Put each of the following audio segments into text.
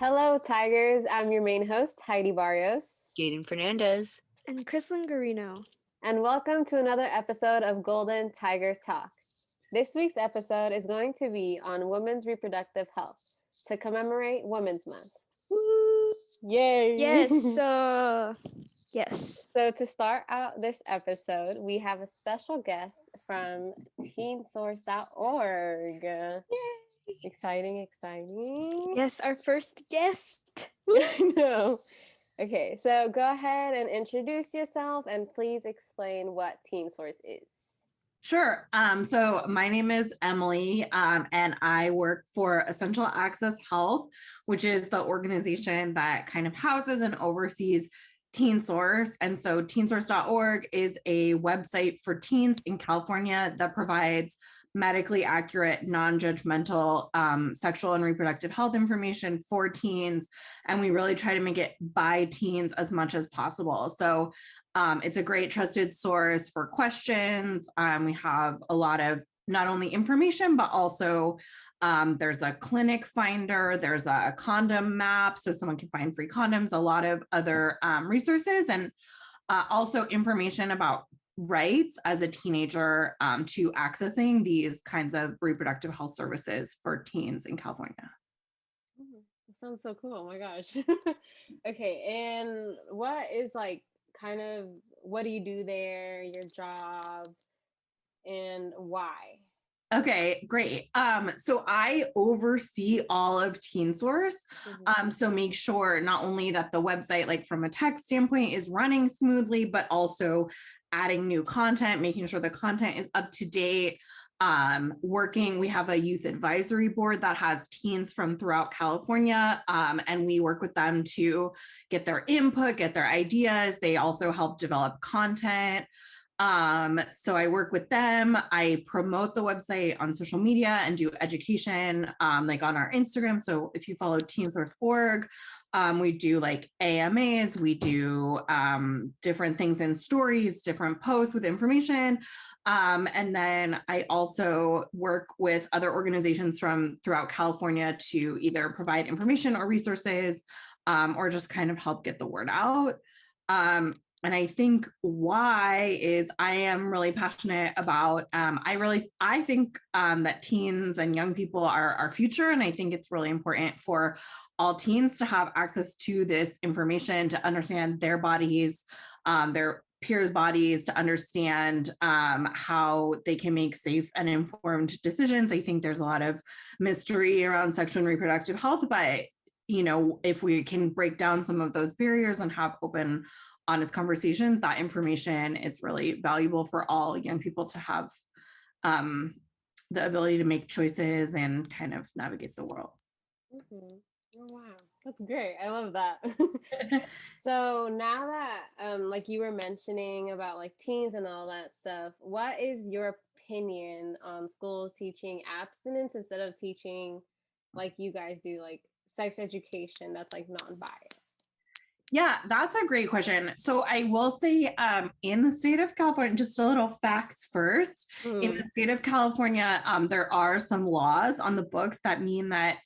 Hello, Tigers. I'm your main host, Heidi Barrios. Jayden Fernandez. And Khrislenn Garino. And welcome to another episode of Golden Tiger Talk. This week's episode is going to be on women's reproductive health to commemorate Women's Month. Woo! Yay! Yes. Yes. So to start out this episode, we have a special guest from teensource.org. Yay! Exciting. Yes, our first guest. I know. Okay, so go ahead and introduce yourself and please explain what Teen Source is. Sure. So my name is Emily, and I work for Essential Access Health, which is the organization that kind of houses and oversees Teen Source. And so teensource.org is a website for teens in California that provides medically accurate, non-judgmental sexual and reproductive health information for teens. And we really try to make it by teens as much as possible. So it's a great trusted source for questions. We have a lot of not only information, but also there's a clinic finder, there's a condom map, so someone can find free condoms, a lot of other resources, and also information about rights as a teenager to accessing these kinds of reproductive health services for teens in California. That sounds so cool. Oh my gosh. Okay, and what is what do you do there, your job, and why? Okay, great. So I oversee all of Teen Source. So make sure not only that the website, like from a tech standpoint, is running smoothly, but also adding new content, making sure the content is up to date. We have a youth advisory board that has teens from throughout California, and we work with them to get their input, get their ideas. They also help develop content. So I work with them. I promote the website on social media and do education, like on our Instagram. So if you follow teensource.org, we do like AMAs, we do different things in stories, different posts with information. And then I also work with other organizations from throughout California to either provide information or resources, or just kind of help get the word out. And I think why is I am really passionate about, I think that teens and young people are our future. And I think it's really important for all teens to have access to this information, to understand their bodies, their peers' bodies, to understand how they can make safe and informed decisions. I think there's a lot of mystery around sexual and reproductive health, but if we can break down some of those barriers and have open, honest conversations, that information is really valuable for all young people to have the ability to make choices and kind of navigate the world. Mm-hmm. Oh, wow. That's great. I love that. So now that, like you were mentioning about like teens and all that stuff, what is your opinion on schools teaching abstinence instead of teaching like you guys do, like sex education that's like non-biased? Yeah, that's a great question. So I will say in the state of California, just a little facts first. In the state of California, there are some laws on the books that mean that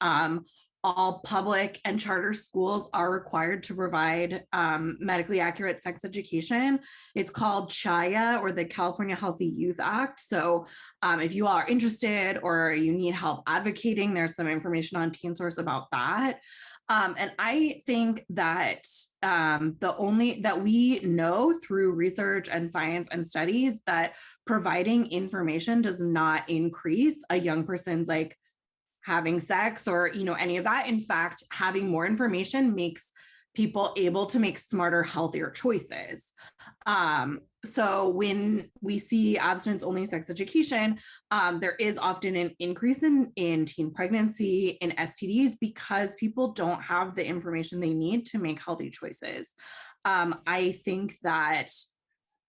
all public and charter schools are required to provide medically accurate sex education. It's called CHAYA, or the California Healthy Youth Act. So if you are interested or you need help advocating, there's some information on Teen Source about that. And I think that that we know through research and science and studies that providing information does not increase a young person's like having sex or any of that. In fact, having more information makes people able to make smarter, healthier choices. So when we see abstinence only sex education, there is often an increase in teen pregnancy, in STDs, because people don't have the information they need to make healthy choices. I think that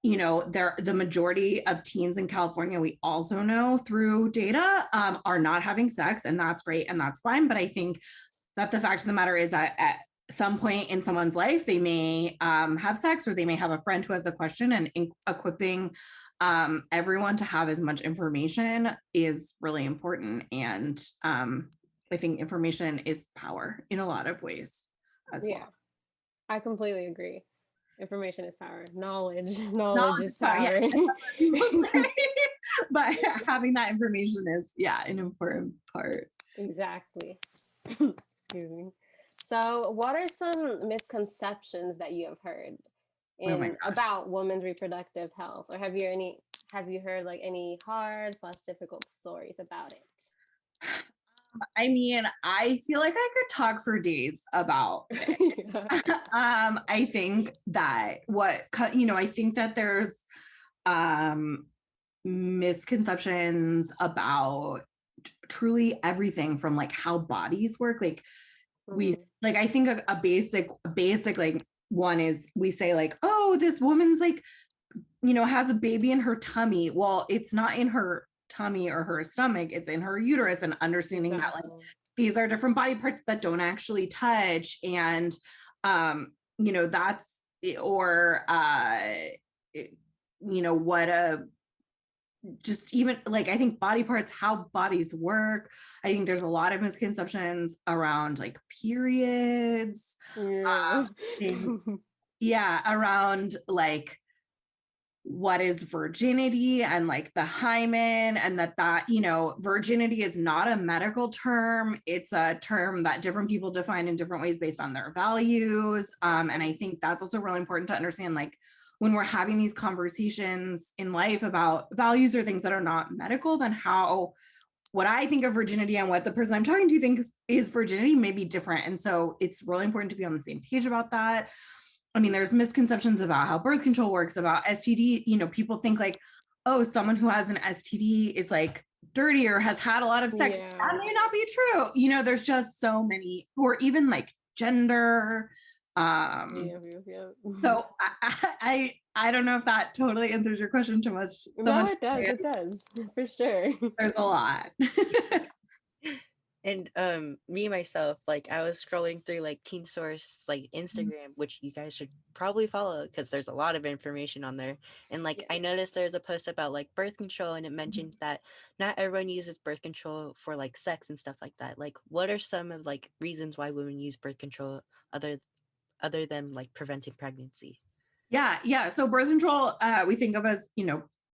the majority of teens in California, we also know through data, are not having sex, and that's great and that's fine. But I think that the fact of the matter is that at some point in someone's life, they may have sex, or they may have a friend who has a question, and equipping everyone to have as much information is really important. And I think information is power in a lot of ways as well. I completely agree. Information is power. Knowledge Knowledge is is power. power. Yeah, that's what people say. But having that information is, an important part. Exactly. Excuse me. So, what are some misconceptions that you have heard about women's reproductive health, or have you heard like any hard / difficult stories about it? I mean, I feel like I could talk for days about it. I think that I think that there's misconceptions about truly everything from like how bodies work. Like I think a basic like one is we say like, oh, this woman's like, has a baby in her tummy. Well, it's not in her tummy or her stomach, it's in her uterus, and understanding that like these are different body parts that don't actually touch. And that's or what a just even like I think body parts, how bodies work. I think there's a lot of misconceptions around like periods. Around like what is virginity and like the hymen, and that virginity is not a medical term. It's a term that different people define in different ways based on their values. And I think that's also really important to understand, like when we're having these conversations in life about values or things that are not medical, then what I think of virginity and what the person I'm talking to thinks is virginity may be different. And so it's really important to be on the same page about that. I mean, there's misconceptions about how birth control works, about STD. People think like, oh, someone who has an STD is like dirty or has had a lot of sex. That may not be true. There's just so many, or even like gender. So I don't know if that totally answers your question too much. No, it does. It does for sure. There's a lot. And me myself, like I was scrolling through like Teen Source, like Instagram, which you guys should probably follow because there's a lot of information on there. And like I noticed there's a post about like birth control, and it mentioned that not everyone uses birth control for like sex and stuff like that. Like, what are some of like reasons why women use birth control other than like preventing pregnancy? Yeah. So birth control, we think of as,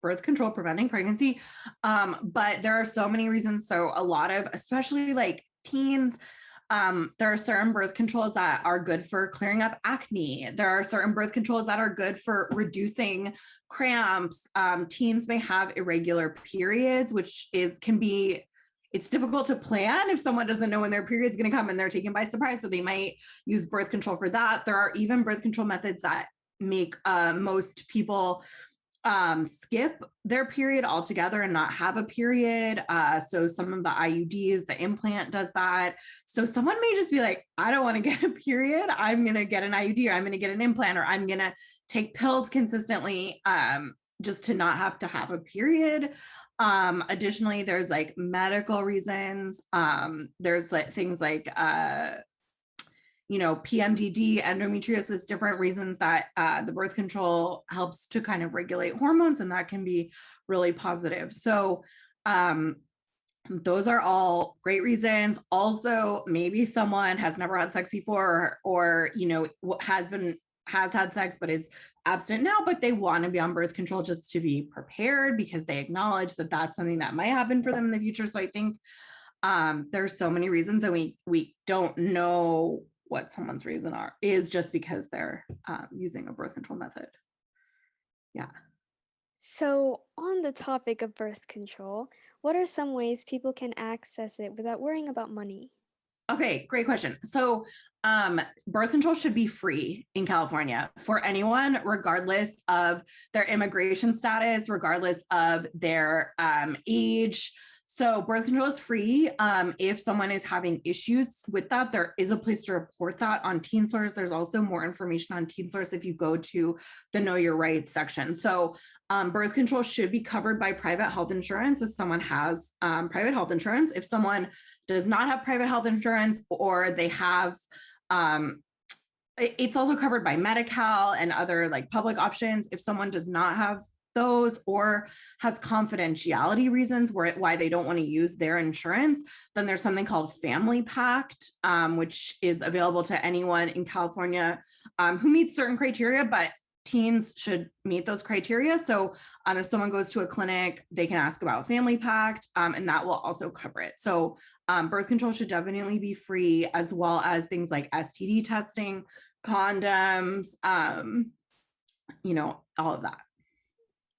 birth control preventing pregnancy. But there are so many reasons. So a lot of, especially like teens, there are certain birth controls that are good for clearing up acne. There are certain birth controls that are good for reducing cramps. Teens may have irregular periods, which it's difficult to plan if someone doesn't know when their period's going to come and they're taken by surprise. So they might use birth control for that. There are even birth control methods that make most people skip their period altogether and not have a period. So some of the IUDs, the implant does that. So someone may just be like, I don't want to get a period. I'm going to get an IUD, or I'm going to get an implant, or I'm going to take pills consistently just to not have to have a period. Additionally, there's like medical reasons. There's like things like PMDD, endometriosis, different reasons that the birth control helps to kind of regulate hormones, and that can be really positive. So those are all great reasons. Also, maybe someone has never had sex before, or has had sex but is abstinent now, but they want to be on birth control just to be prepared because they acknowledge that that's something that might happen for them in the future. So I think there's so many reasons, and we don't know what someone's reason is just because they're using a birth control method. Yeah. So on the topic of birth control, what are some ways people can access it without worrying about money? Okay, great question. So birth control should be free in California for anyone, regardless of their immigration status, regardless of their age. So birth control is free. If someone is having issues with that, there is a place to report that on Teen Source. There's also more information on Teen Source if you go to the Know Your Rights section. So birth control should be covered by private health insurance if someone has private health insurance. If someone does not have private health insurance, or they have, it's also covered by Medi-Cal and other like public options. If someone does not have those, or has confidentiality reasons why they don't want to use their insurance, then there's something called Family Pact, which is available to anyone in California who meets certain criteria, but teens should meet those criteria. So if someone goes to a clinic, they can ask about Family Pact, and that will also cover it. So birth control should definitely be free, as well as things like STD testing, condoms, all of that.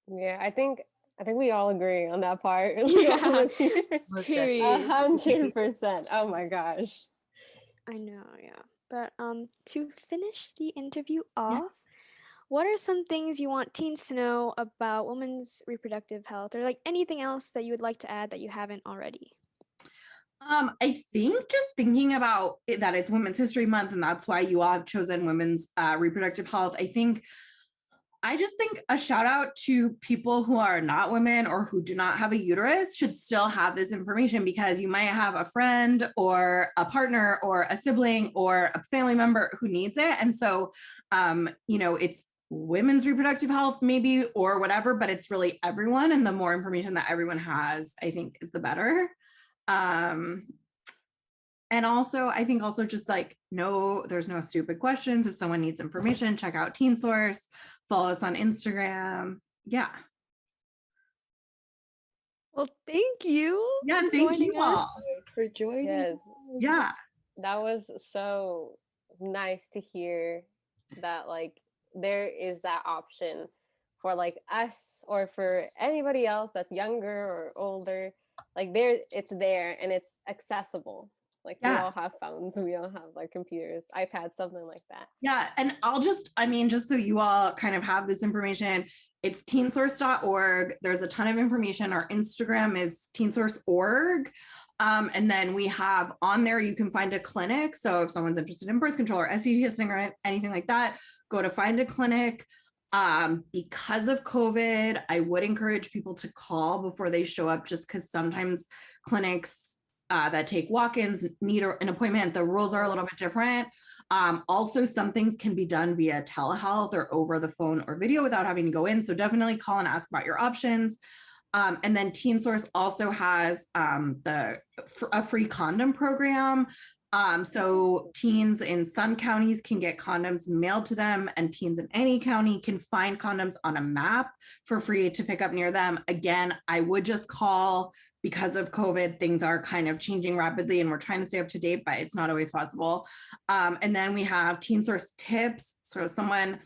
Yeah, I think we all agree on that part. Yeah. Period. 100%. Oh my gosh. I know, yeah. But to finish the interview off, what are some things you want teens to know about women's reproductive health, or like anything else that you would like to add that you haven't already? I think just thinking about that it's Women's History Month, and that's why you all have chosen women's reproductive health. I just think a shout out to people who are not women or who do not have a uterus should still have this information, because you might have a friend or a partner or a sibling or a family member who needs it. And so, it's women's reproductive health maybe, or whatever, but it's really everyone. And the more information that everyone has, I think, is the better. And also, I think also just like, no, there's no stupid questions. If someone needs information, check out Teen Source, follow us on Instagram. Yeah. Well, thank you. Yeah, thank you all for joining. Yes. Yeah. That was so nice to hear that, like, there is that option for like us or for anybody else that's younger or older. Like it's there and it's accessible. Like we all have phones, we all have like computers, iPads, something like that. Yeah. And just so you all kind of have this information, it's teensource.org. There's a ton of information. Our Instagram is teensource.org. And then we have on there, you can find a clinic. So if someone's interested in birth control or STD testing or anything like that, go to find a clinic. Because of COVID, I would encourage people to call before they show up, just because sometimes clinics that take walk-ins need an appointment. The rules are a little bit different. Also, some things can be done via telehealth or over the phone or video without having to go in. So definitely call and ask about your options. And then Teen Source also has a free condom program. So teens in some counties can get condoms mailed to them, and teens in any county can find condoms on a map for free to pick up near them. Again, I would just call. Because of COVID, things are kind of changing rapidly and we're trying to stay up to date, but it's not always possible. And then we have Teen Source tips. So someone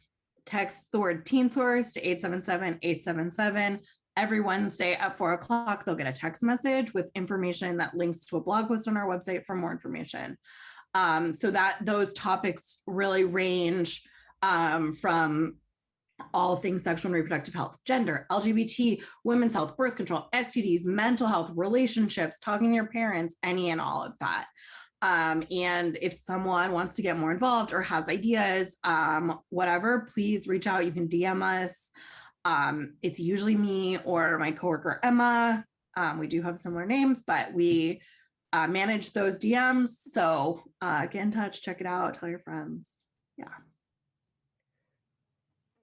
texts the word Teen Source to 877-877. Every Wednesday at 4:00, they'll get a text message with information that links to a blog post on our website for more information. So that those topics really range from all things sexual and reproductive health, gender, LGBT, women's health, birth control, STDs, mental health, relationships, talking to your parents, any and all of that. And if someone wants to get more involved or has ideas, whatever, please reach out. You can DM us. It's usually me or my coworker, Emma. We do have similar names, but we manage those DMs. So get in touch, check it out, tell your friends. Yeah.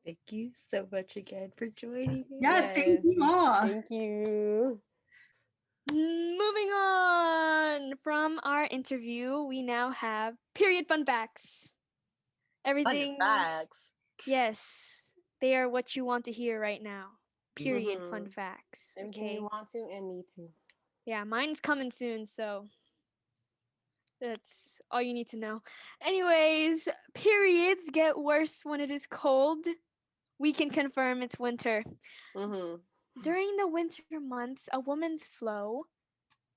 Thank you so much again for joining me. Yeah, yes. Thank you all. Thank you. Moving on from our interview, we now have period fun facts. Everything. Fun facts. Yes, they are what you want to hear right now. Period fun facts. Everything you want to and need to. Yeah, mine's coming soon, so that's all you need to know. Anyways, periods get worse when it is cold. We can confirm it's winter. During the winter months, a woman's flow,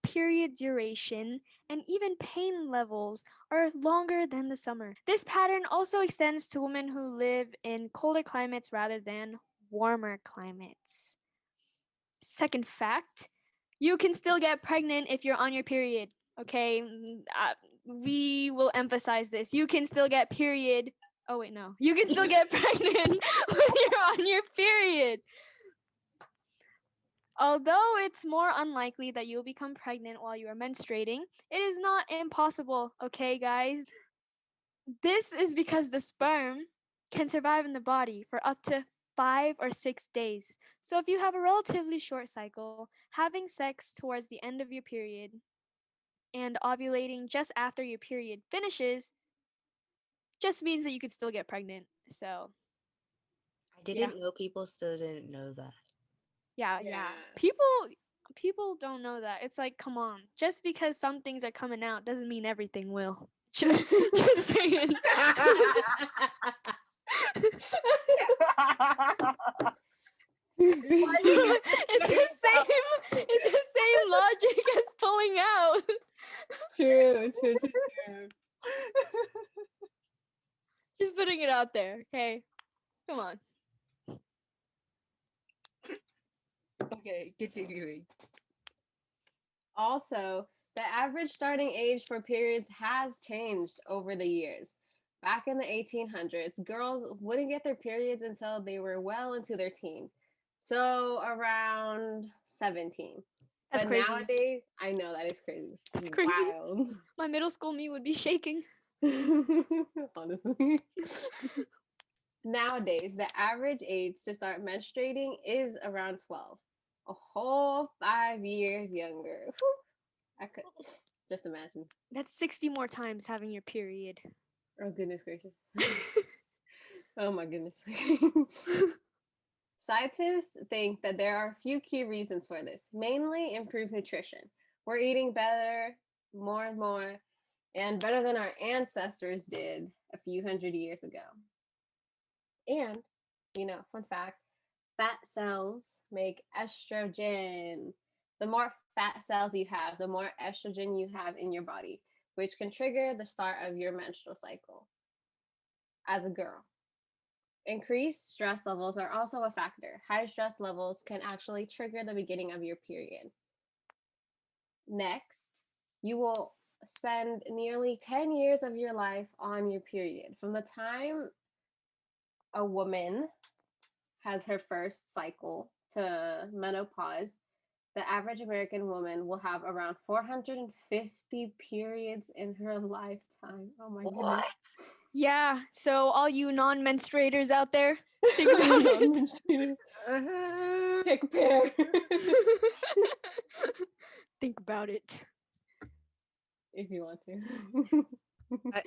period duration, and even pain levels are longer than the summer. This pattern also extends to women who live in colder climates rather than warmer climates. Second fact, you can still get pregnant if you're on your period. Okay, we will emphasize this. You can still get period. Oh wait, no. You can still get pregnant when you're on your period. Although it's more unlikely that you'll become pregnant while you are menstruating, it is not impossible, okay, guys? This is because the sperm can survive in the body for up to 5 or 6 days. So if you have a relatively short cycle, having sex towards the end of your period and ovulating just after your period finishes just means that you could still get pregnant. So, I didn't know people still didn't know that. yeah. People don't know that. It's like, come on. Just because some things are coming out doesn't mean everything will. Just saying. It's the same logic as pulling out. True. Just putting it out there, okay? Come on. Okay, continuing. Also, the average starting age for periods has changed over the years. Back in the 1800s, girls wouldn't get their periods until they were well into their teens. So around 17. That's but crazy. Nowadays, I know that is crazy. That's crazy. Wild. My middle school me would be shaking. Honestly. Nowadays, the average age to start menstruating is around 12. A whole 5 years younger. Whew. I could just imagine. That's 60 more times having your period. Oh, goodness gracious. Oh, my goodness. Scientists think that there are a few key reasons for this, mainly improved nutrition. We're eating better, more and more, and better than our ancestors did a few hundred years ago. And, fun fact, fat cells make estrogen. The more fat cells you have, the more estrogen you have in your body, which can trigger the start of your menstrual cycle as a girl. Increased stress levels are also a factor. High stress levels can actually trigger the beginning of your period. Next, you will spend nearly 10 years of your life on your period. From the time a woman has her first cycle to menopause, the average American woman will have around 450 periods in her lifetime. Oh my goodness. Yeah, so all you non-menstruators out there, think about it. Take a pair. Think about it. If you want to.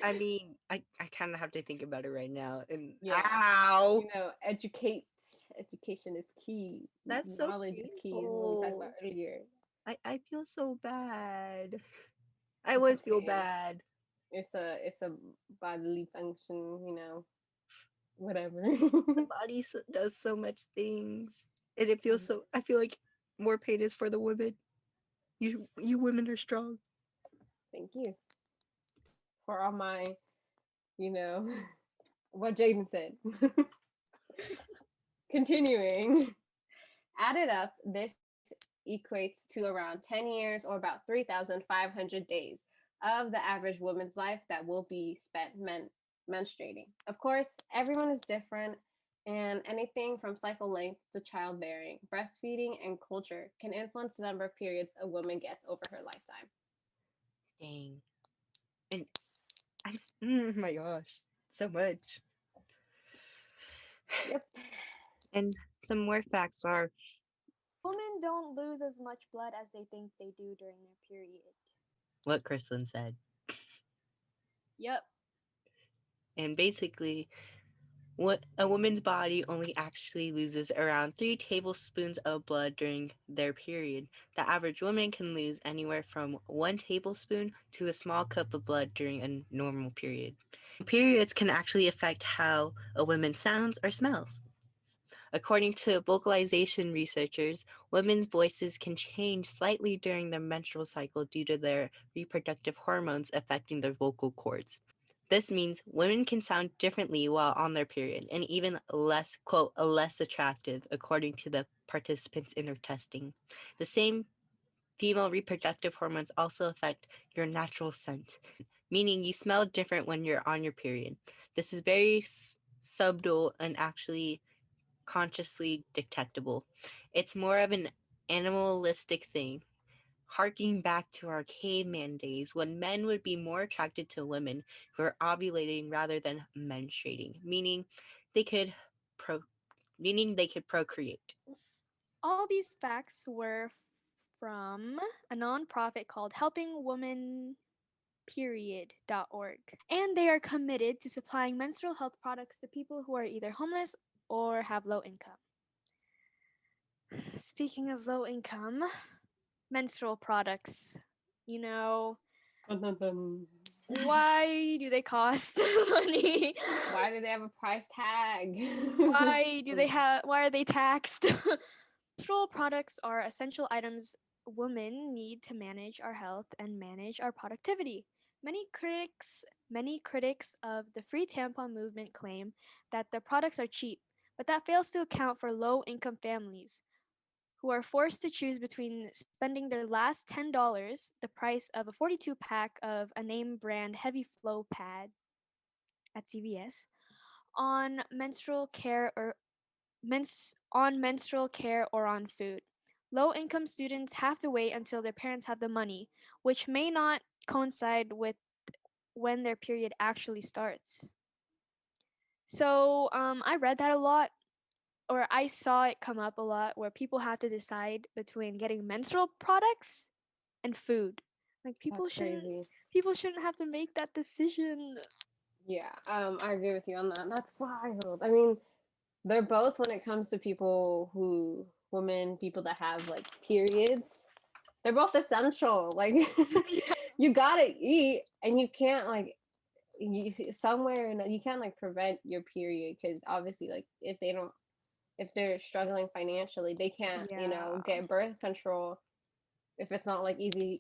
I mean, I kind of have to think about it right now. And Yeah. ow! Education is key. That's so Knowledge is key, is what we talked about earlier. I feel so bad. I always feel bad. It's a bodily function, whatever. The body does so much things, and it feels so. I feel like more pain is for the women. You women are strong. Thank you for all my, what Jayden said. Continuing. Added up, this equates to around 10 years or about 3,500 days of the average woman's life that will be spent menstruating. Of course, everyone is different, and anything from cycle length to childbearing, breastfeeding, and culture can influence the number of periods a woman gets over her lifetime. Dang. And oh my gosh, so much. Yep. And some more facts are women don't lose as much blood as they think they do during their period. What Khrislenn said. Yep. And basically, what a woman's body only actually loses around 3 tablespoons of blood during their period. The average woman can lose anywhere from 1 tablespoon to a small cup of blood during a normal period. Periods can actually affect how a woman sounds or smells. According to vocalization researchers, women's voices can change slightly during their menstrual cycle due to their reproductive hormones affecting their vocal cords. This means women can sound differently while on their period and even less, quote, less attractive, according to the participants in their testing. The same female reproductive hormones also affect your natural scent, meaning you smell different when you're on your period. This is very subtle and actually consciously detectable. It's more of an animalistic thing, harking back to our caveman days when men would be more attracted to women who are ovulating rather than menstruating, meaning they could meaning they could procreate. All these facts were from a nonprofit called helpingwomenperiod.org, and they are committed to supplying menstrual health products to people who are either homeless or have low income. Speaking of low income, menstrual products, you know, why do they cost money? Why do they have a price tag? Why are they taxed? Menstrual products are essential items women need to manage our health and manage our productivity. Many critics of the free tampon movement claim that the products are cheap, but that fails to account for low-income families who are forced to choose between spending their last $10, the price of a 42-pack of a name brand heavy flow pad at CVS, on menstrual care or on food. Low-income students have to wait until their parents have the money, which may not coincide with when their period actually starts. So I read that a lot, or I saw it come up a lot, where people have to decide between getting menstrual products and food. Like people shouldn't have to make that decision. Yeah, I agree with you on that. That's wild. I mean, they're both, when it comes to people that have like periods, they're both essential. Like you gotta eat, and you can't like you can't like prevent your period, because obviously like if they're struggling financially, they can't get birth control if it's not like easily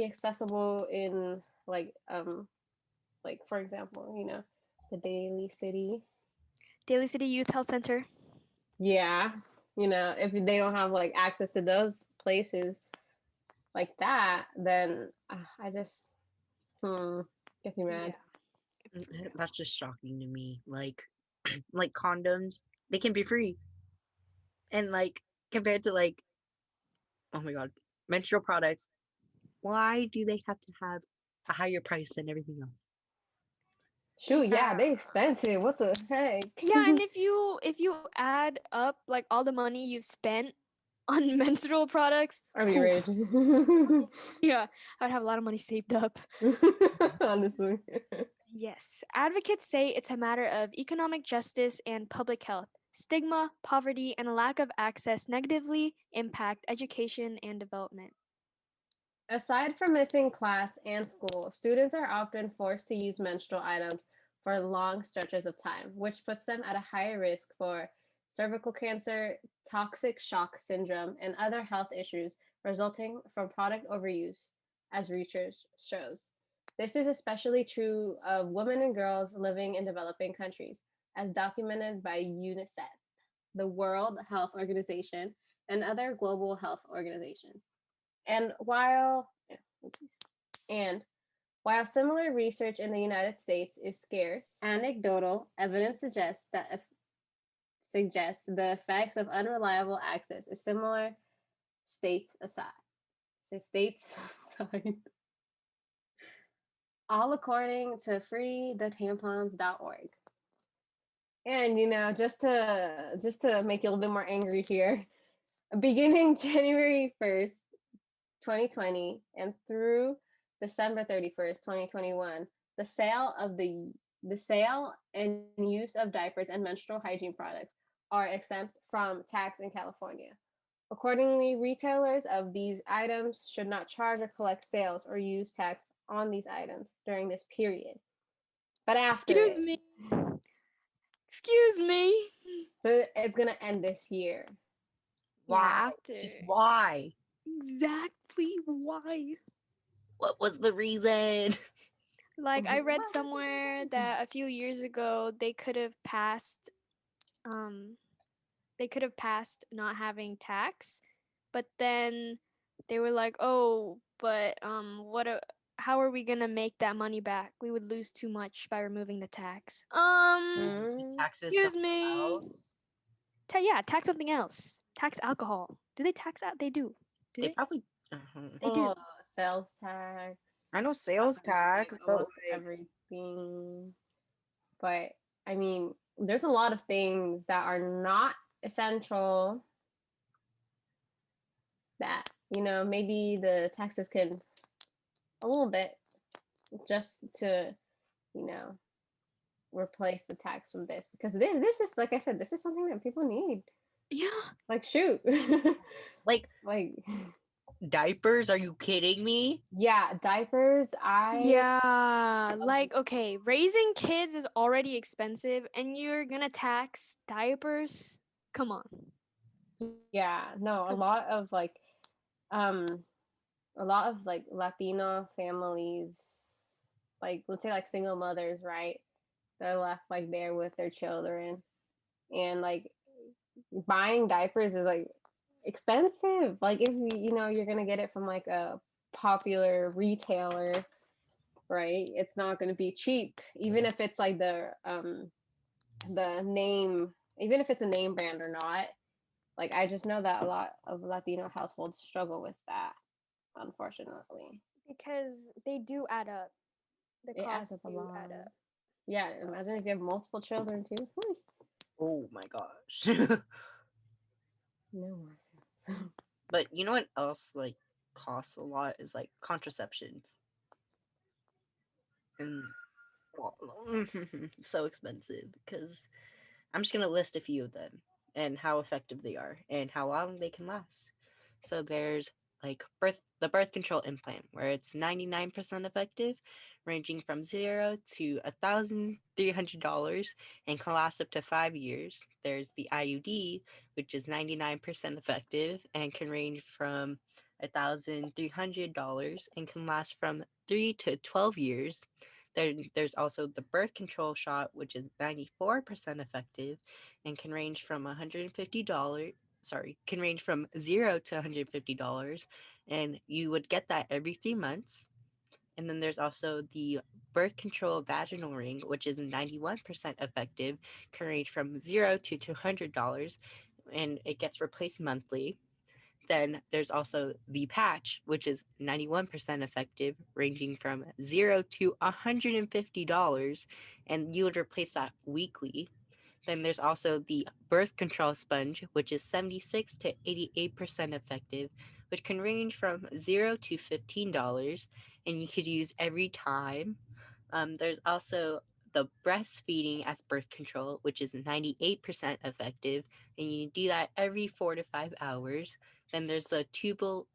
accessible in like for example, the Daly City Youth Health Center. Yeah, if they don't have like access to those places like that, then I just gets me mad. Yeah. That's just shocking to me. Like condoms, they can be free, and like compared to like, oh my god, menstrual products, why do they have to have a higher price than everything else? Shoot, yeah, they expensive. What the heck? Yeah, and if you add up like all the money you've spent on menstrual products, I'd be rich. Yeah, I'd have a lot of money saved up. Honestly. Yes, advocates say it's a matter of economic justice and public health. Stigma, poverty, and a lack of access negatively impact education and development. Aside from missing class and school, students are often forced to use menstrual items for long stretches of time, which puts them at a higher risk for cervical cancer, toxic shock syndrome, and other health issues resulting from product overuse, as research shows. This is especially true of women and girls living in developing countries, as documented by UNICEF, the World Health Organization, and other global health organizations. And while similar research in the United States is scarce, anecdotal evidence suggests the effects of unreliable access is similar states aside. All according to freethetampons.org. And just to make you a little bit more angry here, beginning January 1st, 2020 and through December 31st, 2021, the sale and use of diapers and menstrual hygiene products are exempt from tax in California. Accordingly, retailers of these items should not charge or collect sales or use tax on these items during this period. But after Excuse me. So it's gonna end this year. Why? Yeah, after. Why? Exactly why? What was the reason? Like I read somewhere that a few years ago they could have passed not having tax, but then they were like, "Oh, but how are we going to make that money back? We would lose too much by removing the tax." Taxes Excuse me. else? Tax something else. Tax alcohol. Do they tax that? They do. Do They they? probably They do. Sales tax. I know sales tax, like but almost everything. But I mean, there's a lot of things that are not essential that, you know, maybe the taxes could a little bit just to, you know, replace the tax from this, because this is, like I said, this is something that people need. Yeah. Like, shoot. Like like diapers, are you kidding me? yeah, diapers. Yeah, like, okay, raising kids is already expensive and you're gonna tax diapers? Come on. Yeah, no, a lot of like Latino families, like let's say like single mothers, right? They're left like there with their children, and like buying diapers is like expensive. Like if you know you're gonna get it from like a popular retailer, right? It's not gonna be cheap, even if it's like the name, even if it's a name brand or not. Like I just know that a lot of Latino households struggle with that, unfortunately. Because they do add up. The It adds costs up a do lot. add up. Yeah, So. imagine if you have multiple children too. Oh my gosh. No more sense. But you know what else like costs a lot is like contraceptions. And well, so expensive because I'm just gonna list a few of them and how effective they are and how long they can last. So there's like the birth control implant, where it's 99% effective, ranging from $0 to $1,300 and can last up to 5 years. There's the IUD, which is 99% effective and can range from $1,300 and can last from 3 to 12 years. There's also the birth control shot, which is 94% effective and can range from $150. Can range from $0 to $150, and you would get that every 3 months. And then there's also the birth control vaginal ring, which is 91% effective, can range from $0 to $200, and it gets replaced monthly. Then there's also the patch, which is 91% effective, ranging from $0 to $150, and you would replace that weekly. Then there's also the birth control sponge, which is 76 to 88% effective, which can range from $0 to $15, and you could use every time. There's also the breastfeeding as birth control, which is 98% effective, and you do that every 4 to 5 hours. Then there's the tubal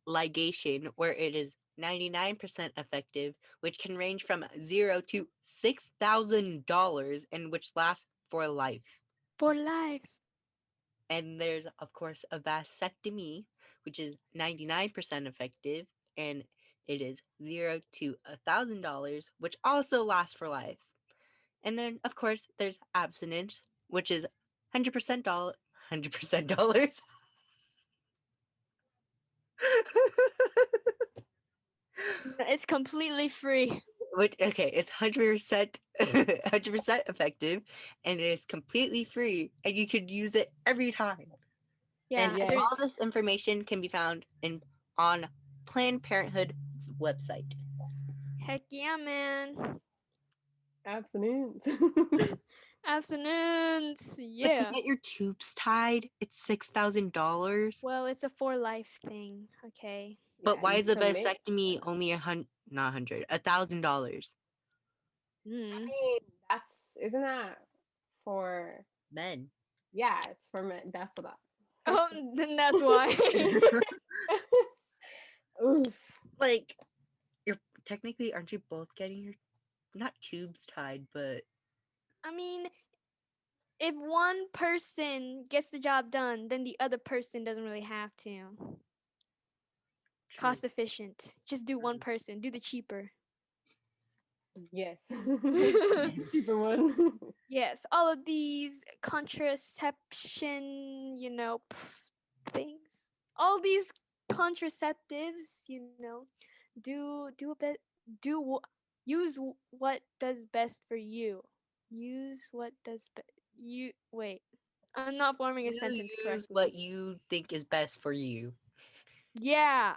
ligation, where it is 99% effective, which can range from $0 to $6,000 and which lasts for life. For life. And there's, of course, a vasectomy, which is 99% effective, and it is $0 to $1,000, which also lasts for life. And then, of course, there's abstinence, which is 100% dollars. 100% dollars. It's completely free. Okay, it's 100% 100% effective, and it is completely free, and you could use it every time. Yeah, And Yes. all this information can be found on Planned Parenthood's website. Heck yeah, man. Abstinence. Abstinence. But to Yeah. get your tubes tied, it's $6,000. Well, it's a for life thing. Okay. But Yeah, why you is a commit. vasectomy only $1,000? I Mm. mean, isn't that for Men. yeah, it's for men. That's about. Oh, then that's why. Oof. Like, you're technically, aren't you both getting your not tubes tied, but I mean, if one person gets the job done, then the other person doesn't really have to. Cost efficient. Just do one person. Do the cheaper. Yes. Cheaper one. Yes, all of these contraception, things. All these contraceptives, do a bit, use what does best for you. Use what does you wait. I'm not forming a you sentence use correctly. what you think is best for you. Yeah,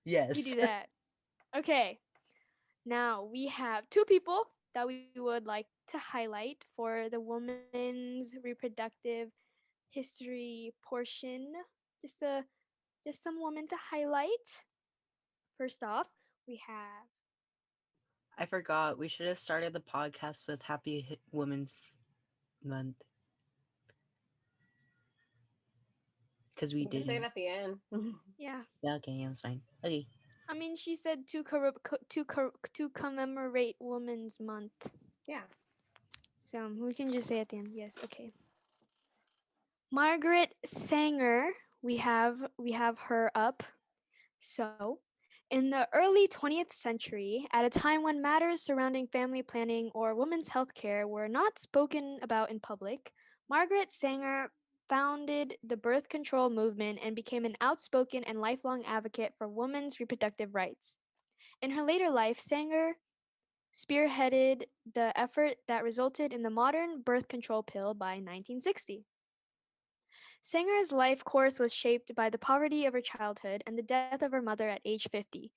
Yes. you do that. Okay. Now we have two people that we would like to highlight for the women's reproductive history portion. Just a just some women to highlight. First off, we have I forgot. We should have started the podcast with Happy Women's Month. Because we You can say it didn't. at the end. yeah. Yeah, okay, that's fine. Okay. I mean, she said to commemorate Women's Month. Yeah. So we can just say at the end. Yes. Okay. Margaret Sanger. We have her up. So, in the early 20th century, at a time when matters surrounding family planning or women's health care were not spoken about in public, Margaret Sanger founded the birth control movement and became an outspoken and lifelong advocate for women's reproductive rights. In her later life, Sanger spearheaded the effort that resulted in the modern birth control pill by 1960. Sanger's life course was shaped by the poverty of her childhood and the death of her mother at age 50,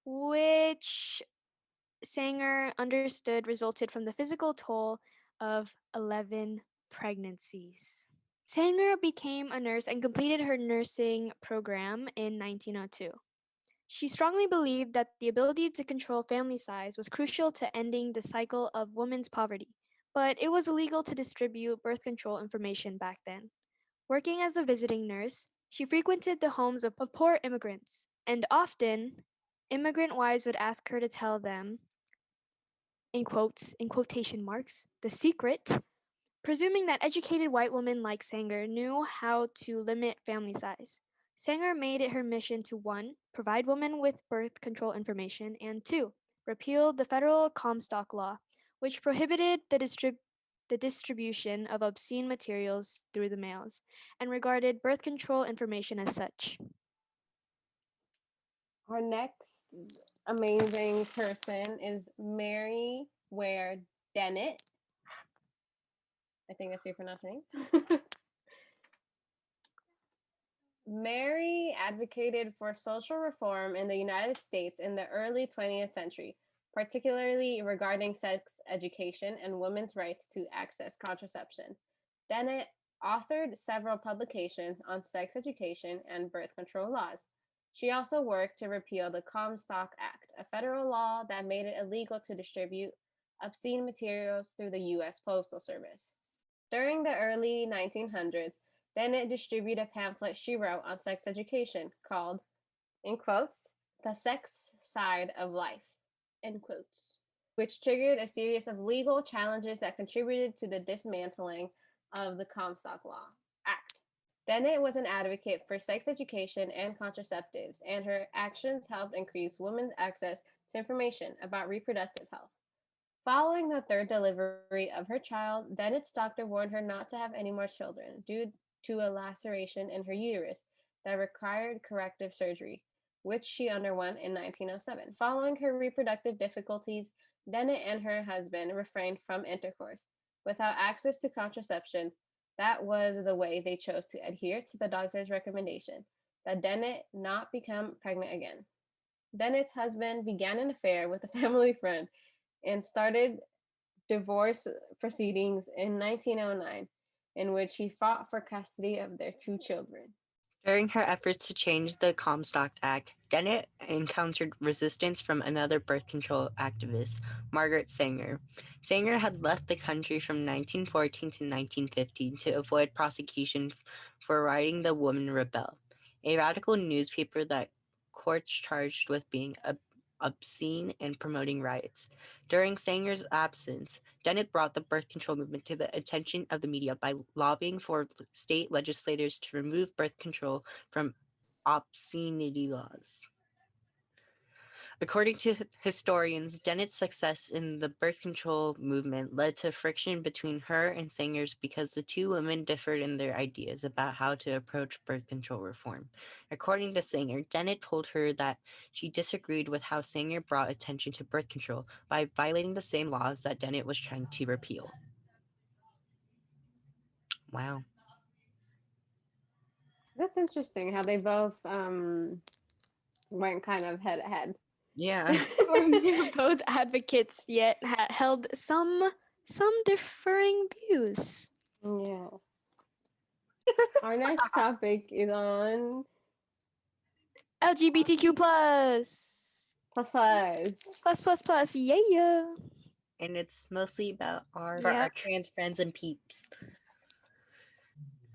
which Sanger understood resulted from the physical toll of 11 pregnancies. Sanger became a nurse and completed her nursing program in 1902. She strongly believed that the ability to control family size was crucial to ending the cycle of women's poverty, but it was illegal to distribute birth control information back then. Working as a visiting nurse, she frequented the homes of poor immigrants, and often, immigrant wives would ask her to tell them, in quotes, in quotation marks, the secret, presuming that educated white women like Sanger knew how to limit family size. Sanger made it her mission to 1. Provide women with birth control information, and 2. Repeal the federal Comstock Law, which prohibited the distribution of obscene materials through the mails, and regarded birth control information as such. Our next amazing person is Mary Ware Dennett. I think that's your pronouncing. Mary advocated for social reform in the United States in the early 20th century, particularly regarding sex education and women's rights to access contraception. Dennett authored several publications on sex education and birth control laws. She also worked to repeal the Comstock Act, a federal law that made it illegal to distribute obscene materials through the U.S. Postal Service. During the early 1900s, Dennett distributed a pamphlet she wrote on sex education called, in quotes, The Sex Side of Life, end quotes, which triggered a series of legal challenges that contributed to the dismantling of the Comstock Law Act. Dennett was an advocate for sex education and contraceptives, and her actions helped increase women's access to information about reproductive health. Following the third delivery of her child, Dennett's doctor warned her not to have any more children due to a laceration in her uterus that required corrective surgery, which she underwent in 1907. Following her reproductive difficulties, Dennett and her husband refrained from intercourse. Without access to contraception, that was the way they chose to adhere to the doctor's recommendation that Dennett not become pregnant again. Dennett's husband began an affair with a family friend and started divorce proceedings in 1909, in which he fought for custody of their 2 children. During her efforts to change the Comstock Act, Dennett encountered resistance from another birth control activist, Margaret Sanger. Sanger had left the country from 1914 to 1915 to avoid prosecution for writing The Woman Rebel, a radical newspaper that courts charged with being obscene and promoting riots. During Sanger's absence, Dennett brought the birth control movement to the attention of the media by lobbying for state legislators to remove birth control from obscenity laws. According to historians, Dennett's success in the birth control movement led to friction between her and Sanger's because the two women differed in their ideas about how to approach birth control reform. According to Sanger, Dennett told her that she disagreed with how Sanger brought attention to birth control by violating the same laws that Dennett was trying to repeal. Wow. That's interesting how they both went kind of head to head. Yeah. We're both advocates, yet held some differing views. Yeah. Our next topic is on LGBTQ plus. plus. Yeah. And it's mostly about our Yep. trans friends and peeps.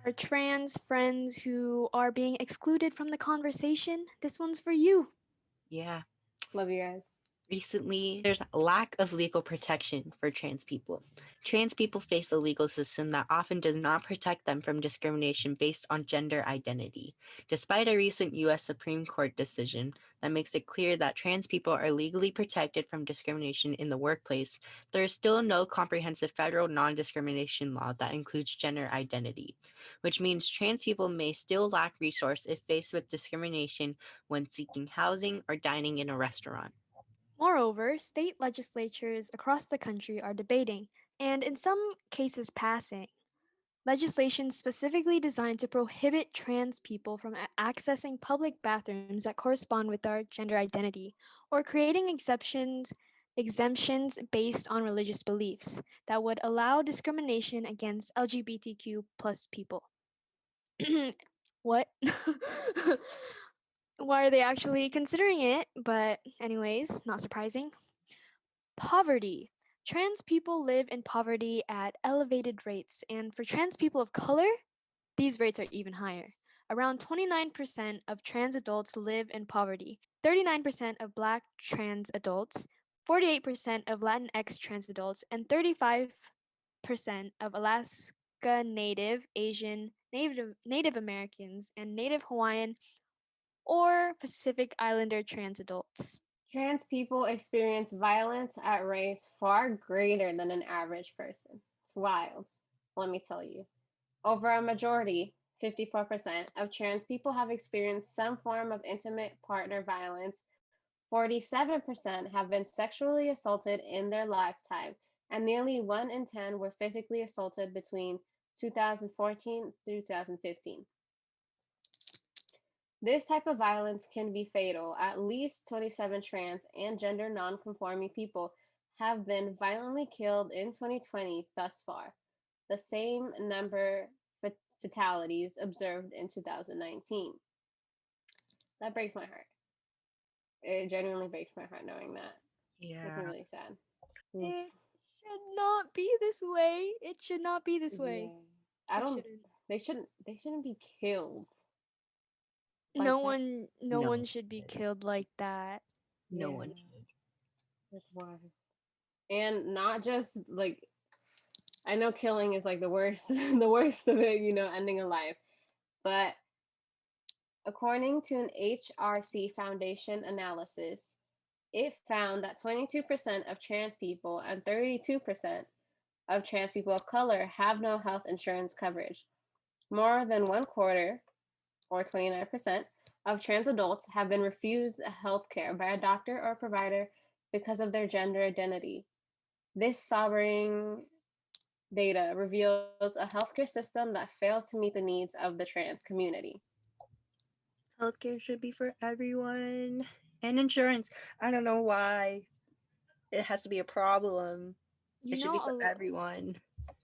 Our trans friends who are being excluded from the conversation. This one's for you. Yeah. Love you guys. Recently, there's a lack of legal protection for trans people. Trans people face a legal system that often does not protect them from discrimination based on gender identity. Despite a recent U.S. Supreme Court decision that makes it clear that trans people are legally protected from discrimination in the workplace, there is still no comprehensive federal non-discrimination law that includes gender identity, which means trans people may still lack resource if faced with discrimination when seeking housing or dining in a restaurant. Moreover, state legislatures across the country are debating, and in some cases passing, legislation specifically designed to prohibit trans people from accessing public bathrooms that correspond with their gender identity, or creating exemptions based on religious beliefs that would allow discrimination against LGBTQ plus people. What? Why are they actually considering it? But, anyways, not surprising. Poverty. Trans people live in poverty at elevated rates, and for trans people of color, these rates are even higher. Around 29% of trans adults live in poverty, 39% of Black trans adults, 48% of Latinx trans adults, and 35% of Alaska Native, Asian, Native Americans, and Native Hawaiian or Pacific Islander trans adults. Trans people experience violence at rates far greater than an average person. It's wild, let me tell you. Over a majority, 54%, of trans people have experienced some form of intimate partner violence. 47% have been sexually assaulted in their lifetime, and nearly 1 in 10 were physically assaulted between 2014 through 2015. This type of violence can be fatal. At least 27 trans and gender non-conforming people have been violently killed in 2020 thus far, the same number fatalities observed in 2019. That breaks my heart. It genuinely breaks my heart knowing that. Yeah. Makes me really sad. It should not be this way. It should not be this way. Yeah. They shouldn't be killed. Like No that. one should be killed like that. No one should. That's wild. And not just like, I know killing is like the worst the worst of it, ending a life. But according to an HRC Foundation analysis, it found that 22% of trans people and 32% of trans people of color have no health insurance coverage. More than one quarter, or 29%, of trans adults have been refused health care by a doctor or provider because of their gender identity. This sobering data reveals a healthcare system that fails to meet the needs of the trans community. Healthcare should be for everyone. And insurance. I don't know why it has to be a problem. It should be for everyone.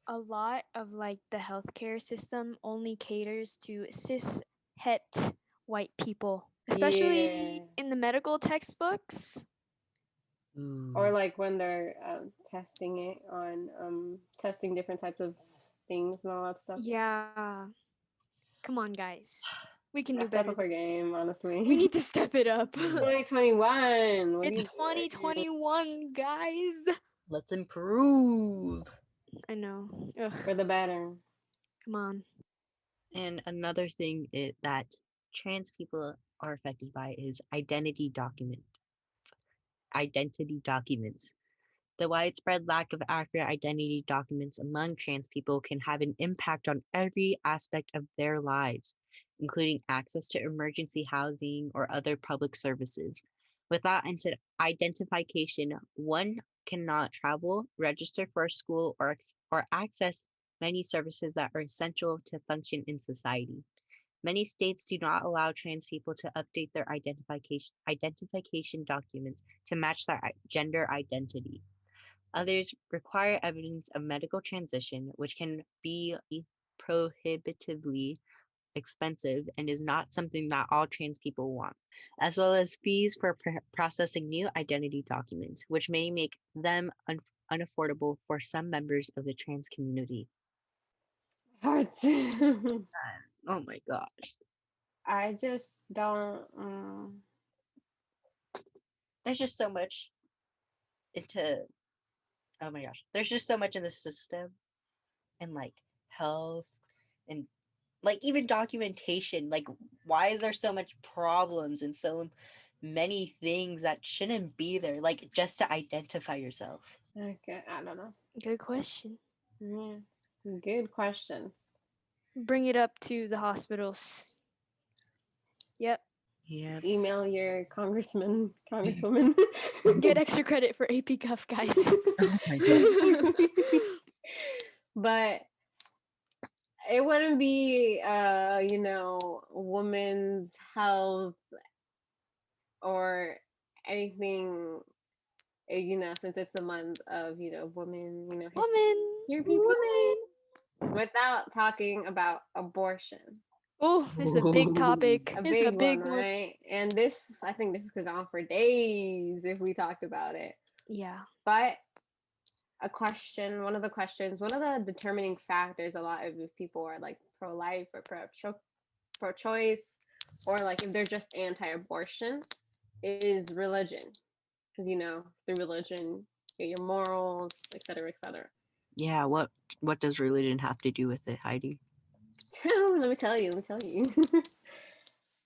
A lot of like the healthcare system only caters to cis het white people, especially in the medical textbooks. Or like when they're testing it on testing different types of things and all that stuff. Yeah. Come on, guys. We can do Step better. up our game, honestly. We need to step it up. 2021. It's 2021, guys. Let's improve. I know. Ugh. For the better. Come on. And another thing that trans people are affected by is identity documents. The widespread lack of accurate identity documents among trans people can have an impact on every aspect of their lives, including access to emergency housing or other public services. Without identification, one cannot travel, register for a school, or access many services that are essential to function in society. Many states do not allow trans people to update their identification documents to match their gender identity. Others require evidence of medical transition, which can be prohibitively expensive and is not something that all trans people want, as well as fees for processing new identity documents, which may make them unaffordable for some members of the trans community. Hurts. Oh my gosh. I just don't. There's just so much into, oh my gosh, there's just so much in the system and like health and like even documentation. Like, why is there so much problems and so many things that shouldn't be there, like just to identify yourself? Okay, I don't know. Good question. Yeah, good question. Bring it up to the hospitals. Yep. Yeah. Email your congresswoman. Get extra credit for AP Cuff, guys. Oh my god. But it wouldn't be women's health or anything, since it's the month of women, your people, without talking about abortion. Oh, this is a big topic. A It's big a big one, one, right? And this, I think this could go on for days if we talked about it. Yeah. But one of the determining factors a lot of if people are like pro-life or pro-choice, or like if they're just anti-abortion, is religion. Because through religion, you get your morals, etc., etc. Yeah, what does religion have to do with it, Heidi? Let me tell you.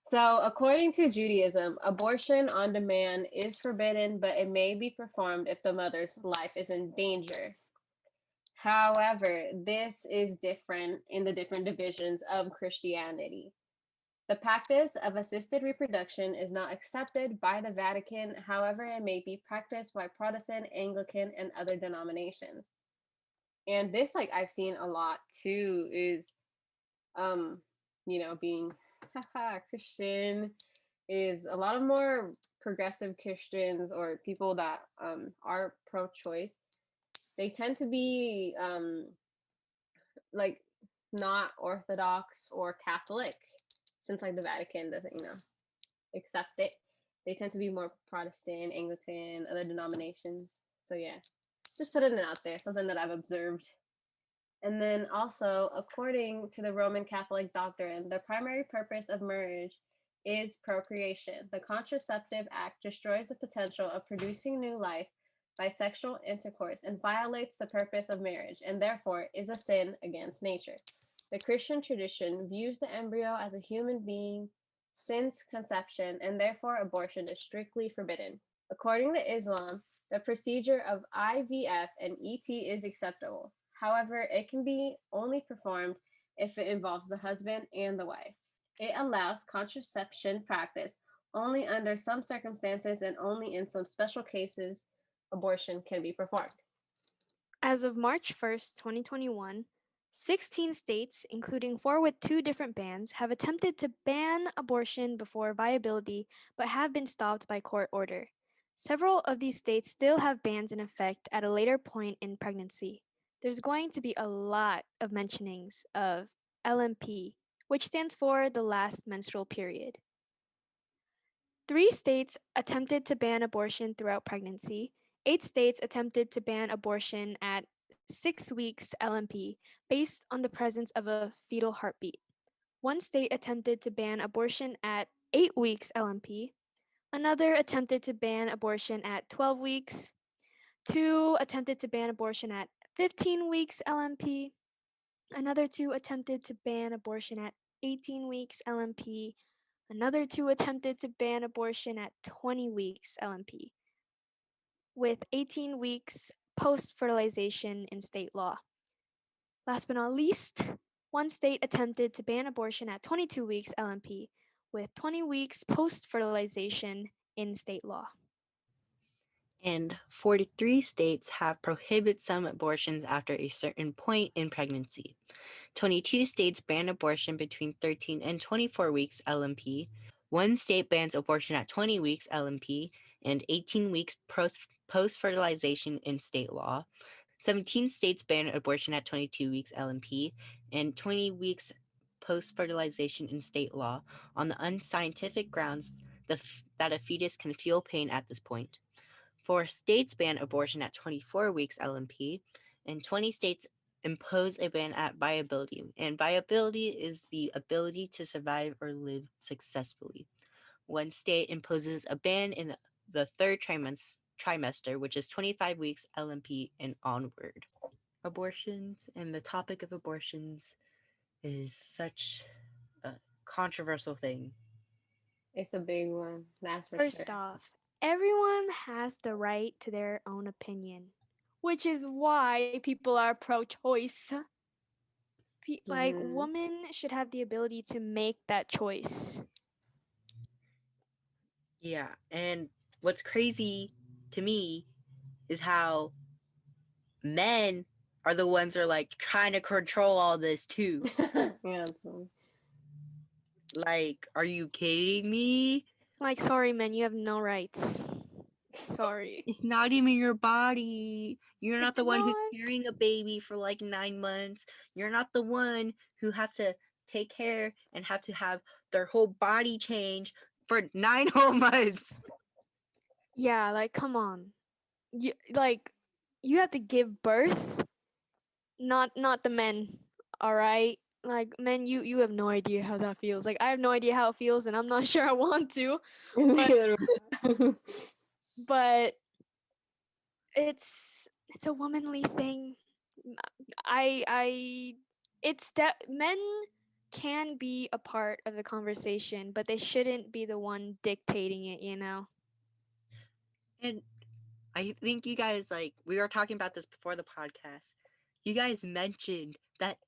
So, according to Judaism, abortion on demand is forbidden, but it may be performed if the mother's life is in danger. However, this is different in the different divisions of Christianity. The practice of assisted reproduction is not accepted by the Vatican. However, it may be practiced by Protestant, Anglican, and other denominations. And this, like, I've seen a lot too, is, being Christian, is a lot of more progressive Christians or people that are pro-choice. They tend to be like not Orthodox or Catholic, since like the Vatican doesn't accept it. They tend to be more Protestant, Anglican, other denominations. So yeah, just putting it out there, something that I've observed. And then also, according to the Roman Catholic doctrine, the primary purpose of marriage is procreation. The contraceptive act destroys the potential of producing new life by sexual intercourse and violates the purpose of marriage, and therefore is a sin against nature. The Christian tradition views the embryo as a human being since conception, and therefore abortion is strictly forbidden. According to Islam, the procedure of IVF and ET is acceptable. However, it can be only performed if it involves the husband and the wife. It allows contraception practice only under some circumstances, and only in some special cases abortion can be performed. As of March 1st, 2021, 16 states, including 4 with 2 different bans, have attempted to ban abortion before viability, but have been stopped by court order. Several of these states still have bans in effect at a later point in pregnancy. There's going to be a lot of mentionings of LMP, which stands for the last menstrual period. 3 states attempted to ban abortion throughout pregnancy. 8 states attempted to ban abortion at 6 weeks LMP based on the presence of a fetal heartbeat. 1 state attempted to ban abortion at 8 weeks LMP. Another attempted to ban abortion at 12 weeks. 2 attempted to ban abortion at 15 weeks LMP. Another 2 attempted to ban abortion at 18 weeks LMP. Another 2 attempted to ban abortion at 20 weeks LMP, with 18 weeks post-fertilization in state law. Last but not least, 1 state attempted to ban abortion at 22 weeks LMP, with 20 weeks post-fertilization in state law. And 43 states have prohibited some abortions after a certain point in pregnancy. 22 states ban abortion between 13 and 24 weeks LMP. One state bans abortion at 20 weeks LMP and 18 weeks post-fertilization in state law. 17 states ban abortion at 22 weeks LMP and 20 weeks post-fertilization in state law on the unscientific grounds that a fetus can feel pain at this point. 4 states ban abortion at 24 weeks LMP, and 20 states impose a ban at viability. And viability is the ability to survive or live successfully. One state imposes a ban in the third trimester, which is 25 weeks LMP and onward. Abortions and the topic of abortions is such a controversial thing. It's a big one, that's for First sure. off, everyone has the right to their own opinion, which is why people are pro-choice. Like, women should have the ability to make that choice. Yeah, and what's crazy to me is how men are the ones that are like trying to control all this too. Yeah, that's funny. Like, are you kidding me? Like, sorry, men, you have no rights. Sorry. It's not even your body. You're not It's the one who's not. carrying a baby for like 9 months. You're not the one who has to take care and have to have their whole body change for 9 whole months. Yeah, like, come on. You have to give birth, not the men. All right? Like, men, you have no idea how that feels. Like, I have no idea how it feels, and I'm not sure I want to. But it's a womanly thing. Men can be a part of the conversation, but they shouldn't be the one dictating it, you know? And I think you guys, like, we were talking about this before the podcast. You guys mentioned that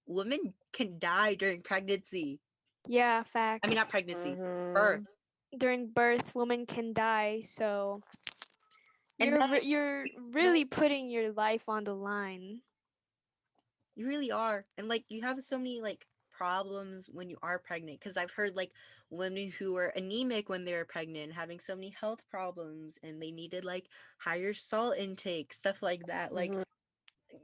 women can die during pregnancy. Yeah, facts. I mean, not pregnancy, birth. During birth, women can die, so And you're really putting your life on the line. You really are. And like you have so many like problems when you are pregnant, because I've heard like women who were anemic when they were pregnant having so many health problems and they needed like higher salt intake, stuff like that. Like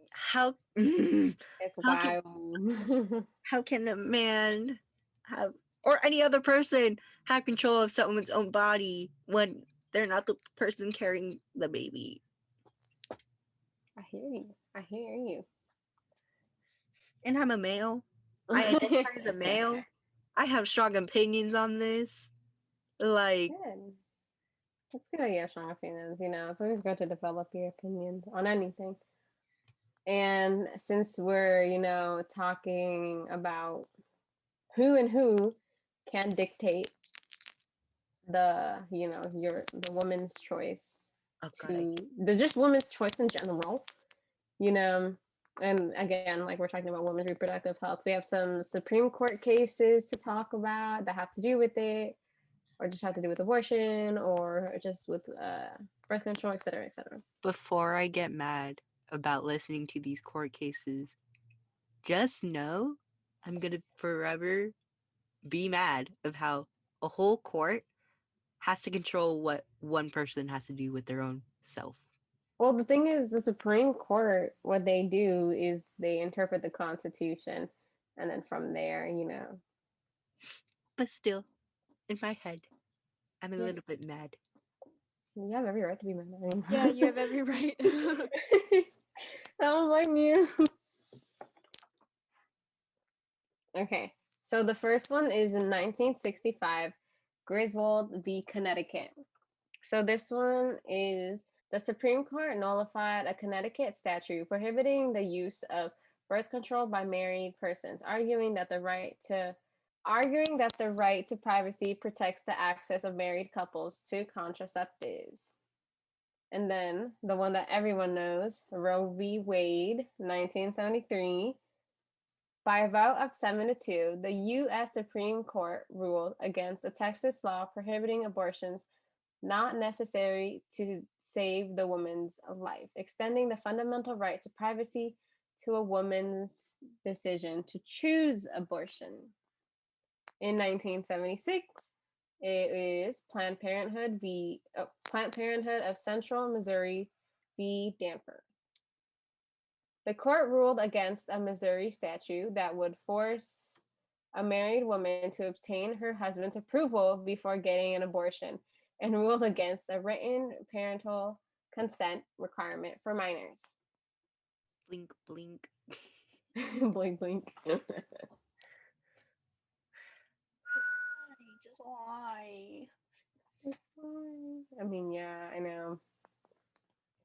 how It's wild. how can a man have, or any other person have control of someone's own body when they're not the person carrying the baby? I hear you. And I'm a male. I identify as a male. I have strong opinions on this. Like, Good. It's good that you have strong opinions, you know. It's always good to develop your opinions on anything. And since we're, talking about who can dictate the woman's choice just women's choice in general, and again, like we're talking about women's reproductive health, we have some Supreme Court cases to talk about that have to do with it, or just have to do with abortion, or just with birth control, et cetera, et cetera. Before I get mad about listening to these court cases, just know I'm gonna forever be mad of how a whole court has to control what one person has to do with their own self. Well, the thing is, the Supreme Court, what they do is they interpret the Constitution, and then from there, But still, in my head, I'm a little bit mad. You have every right to be mad at me. Yeah, you have every right. I don't blame you. Okay, so the first one is in 1965, Griswold v. Connecticut. So this one is the Supreme Court nullified a Connecticut statute prohibiting the use of birth control by married persons, arguing that the right to privacy protects the access of married couples to contraceptives. And then the one that everyone knows, Roe v. Wade, 1973. By a vote of 7-2, the U.S. Supreme Court ruled against a Texas law prohibiting abortions not necessary to save the woman's life, extending the fundamental right to privacy to a woman's decision to choose abortion. In 1976, it is Planned Parenthood of Central Missouri v. Danforth. The court ruled against a Missouri statute that would force a married woman to obtain her husband's approval before getting an abortion, and ruled against a written parental consent requirement for minors. Blink, blink. Blink, blink. Just why? I mean, yeah, I know.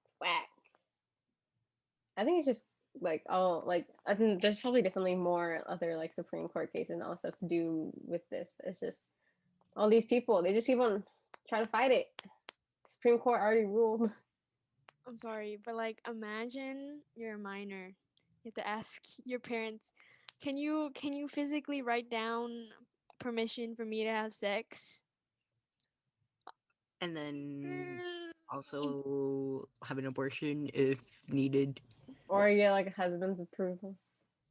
It's whack. I think it's just like I think there's probably definitely more other like Supreme Court cases and all that stuff to do with this, but it's just all these people, they just keep on trying to fight it. Supreme Court already ruled. I'm sorry, but like imagine you're a minor. You have to ask your parents, can you physically write down permission for me to have sex? And then also have an abortion if needed. Or you get like a husband's approval.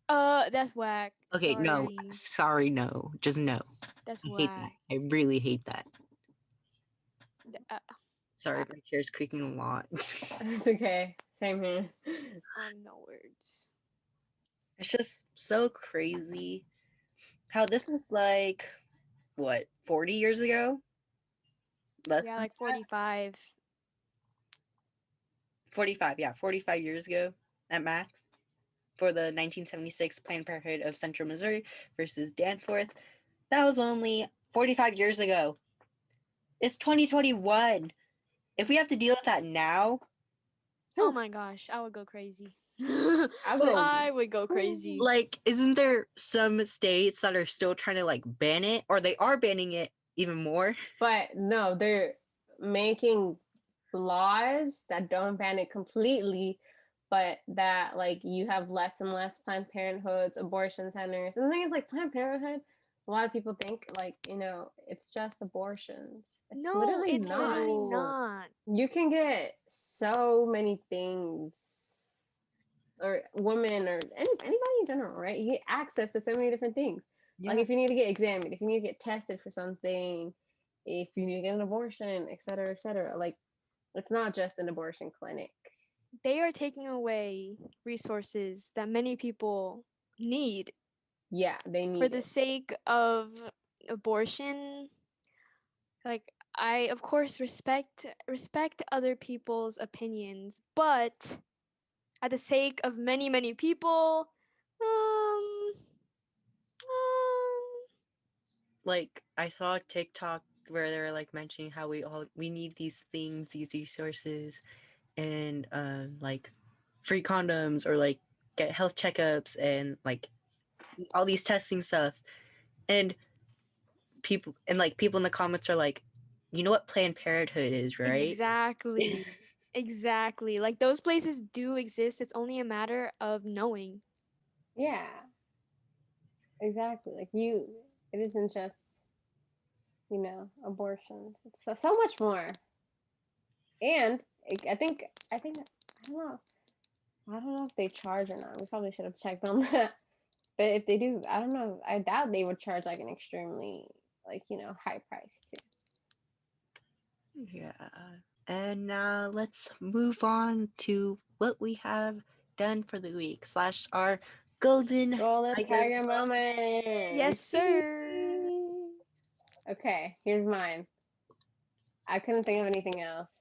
That's whack. Okay, sorry. no. Sorry, no. Just no. That's I whack. hate that. I really hate that. Sorry, whack. my chair's creaking a lot. It's okay. Same here. No words. It's just so crazy how this was like, what, 40 years ago? Yeah, like 45. 45, yeah, 45 years ago at max for the 1976 Planned Parenthood of Central Missouri versus Danforth. That was only 45 years ago. It's 2021. If we have to deal with that now, Oh my gosh, I would go crazy. I would go crazy. like, isn't there some states that are still trying to like ban it, or they are banning it even more? But no, they're making laws that don't ban it completely, but that like you have less and less Planned Parenthoods, abortion centers. And the thing is, like, Planned Parenthood, a lot of people think like, it's just abortions. It's literally not. You can get so many things, or women, or anybody in general, right? You get access to so many different things. Yeah. Like if you need to get examined, if you need to get tested for something, if you need to get an abortion, et cetera, et cetera. Like, it's not just an abortion clinic. They are taking away resources that many people need. Yeah, they need for the sake of abortion. Like, I of course respect other people's opinions, but at the sake of many people, like I saw a TikTok where they were like mentioning how we need these things, these resources, and like free condoms, or like get health checkups, and like all these testing stuff. And people in the comments are like, you know what Planned Parenthood is, right? Exactly. Exactly. Like, those places do exist. It's only a matter of knowing. Yeah. Exactly. Like, it isn't just, abortion. It's so much more. And I think I don't know if they charge or not. We probably should have checked on that. But if they do, I don't know. I doubt they would charge like an extremely high price too. Yeah. And now let's move on to what we have done for the week / our golden tiger moment. Yes, sir. Okay, here's mine. I couldn't think of anything else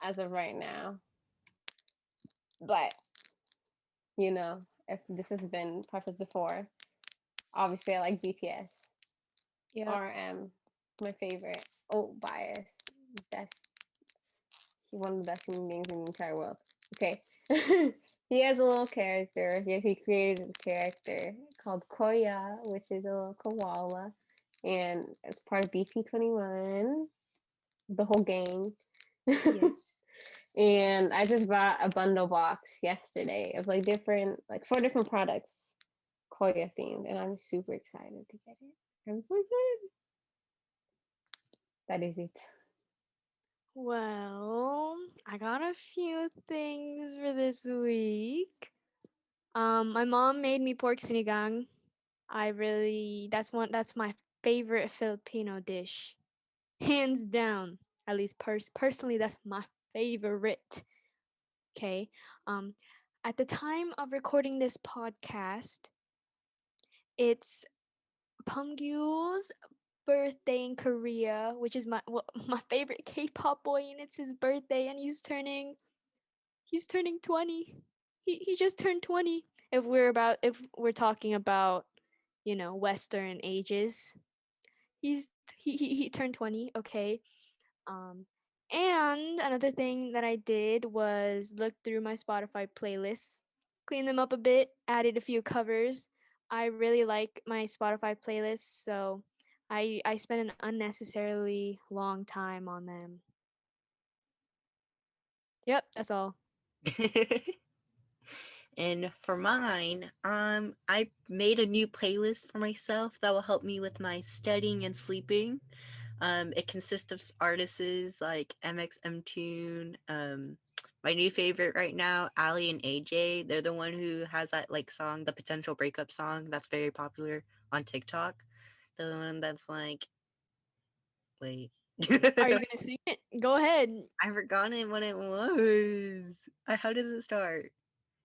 as of right now. But, if this has been prefaced before, obviously I like BTS. Yeah. RM, my favorite. Oh, bias. Best. He's one of the best human beings in the entire world. Okay. He has a little character. Yes, he created a character called Koya, which is a little koala. And it's part of BT21, the whole gang. Yes. And I just bought a bundle box yesterday of 4 different products, Koya themed, and I'm super excited to get it. I'm so excited. That is it. Well, I got a few things for this week. My mom made me pork sinigang. That's my favorite Filipino dish. Hands down. At least personally that's my favorite. Okay. Um at the time of recording this podcast, it's Pumgyul's birthday in Korea, which is my favorite K-pop boy, and it's his birthday, and he's turning 20. He just turned 20. If we're talking about, Western ages, he turned 20. Okay. Um, and another thing that I did was look through my Spotify playlists, clean them up a bit, added a few covers. I really like my Spotify playlists, so I spent an unnecessarily long time on them. Yep, that's all. And for mine, I made a new playlist for myself that will help me with my studying and sleeping. It consists of artists like MXM Tune. My new favorite right now, Ali and AJ. They're the one who has that like song, the potential breakup song, that's very popular on TikTok. The one that's like, wait. Are you gonna sing it? Go ahead. I forgot what it was. How does it start?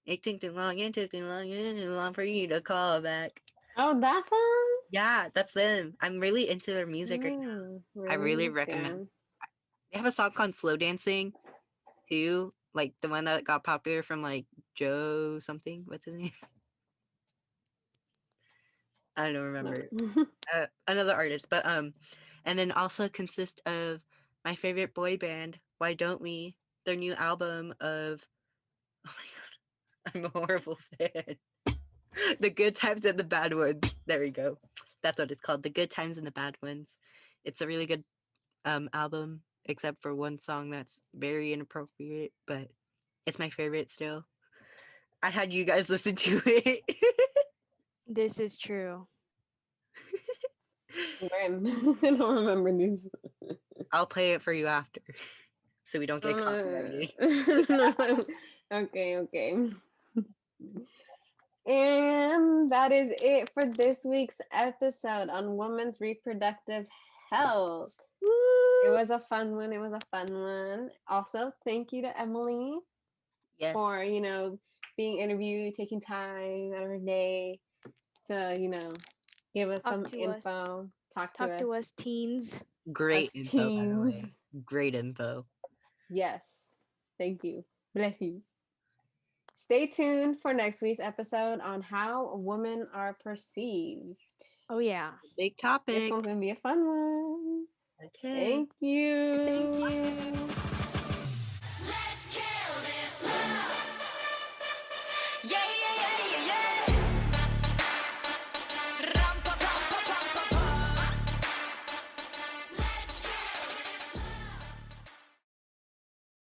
It took too long and took too long and too long for you to call back. Oh, that song? Yeah, that's them. I'm really into their music right now. I really recommend. They have a song called Slow Dancing too, like the one that got popular from like Joe something. What's his name? I don't remember. Another artist, but and then also consist of my favorite boy band, Why Don't We? Their new album of, oh my god, I'm a horrible fan. The Good Times and the Bad Ones. There we go. That's what it's called. The Good Times and the Bad Ones. It's a really good album, except for one song that's very inappropriate, but it's my favorite still. I had you guys listen to it. This is true. When? I don't remember these. I'll play it for you after, so we don't get copyrighted. Okay. And that is it for this week's episode on women's reproductive health. Woo! It was a fun one. Also, thank you to Emily for, being interviewed, taking time out of her day to, give us some info. Talk to us teens. Great info, by the way. Great info. Yes. Thank you. Bless you. Stay tuned for next week's episode on how women are perceived. Oh, yeah. Big topic. This one's going to be a fun one. Okay. Thank you. Thank you. Let's kill this love. Yeah.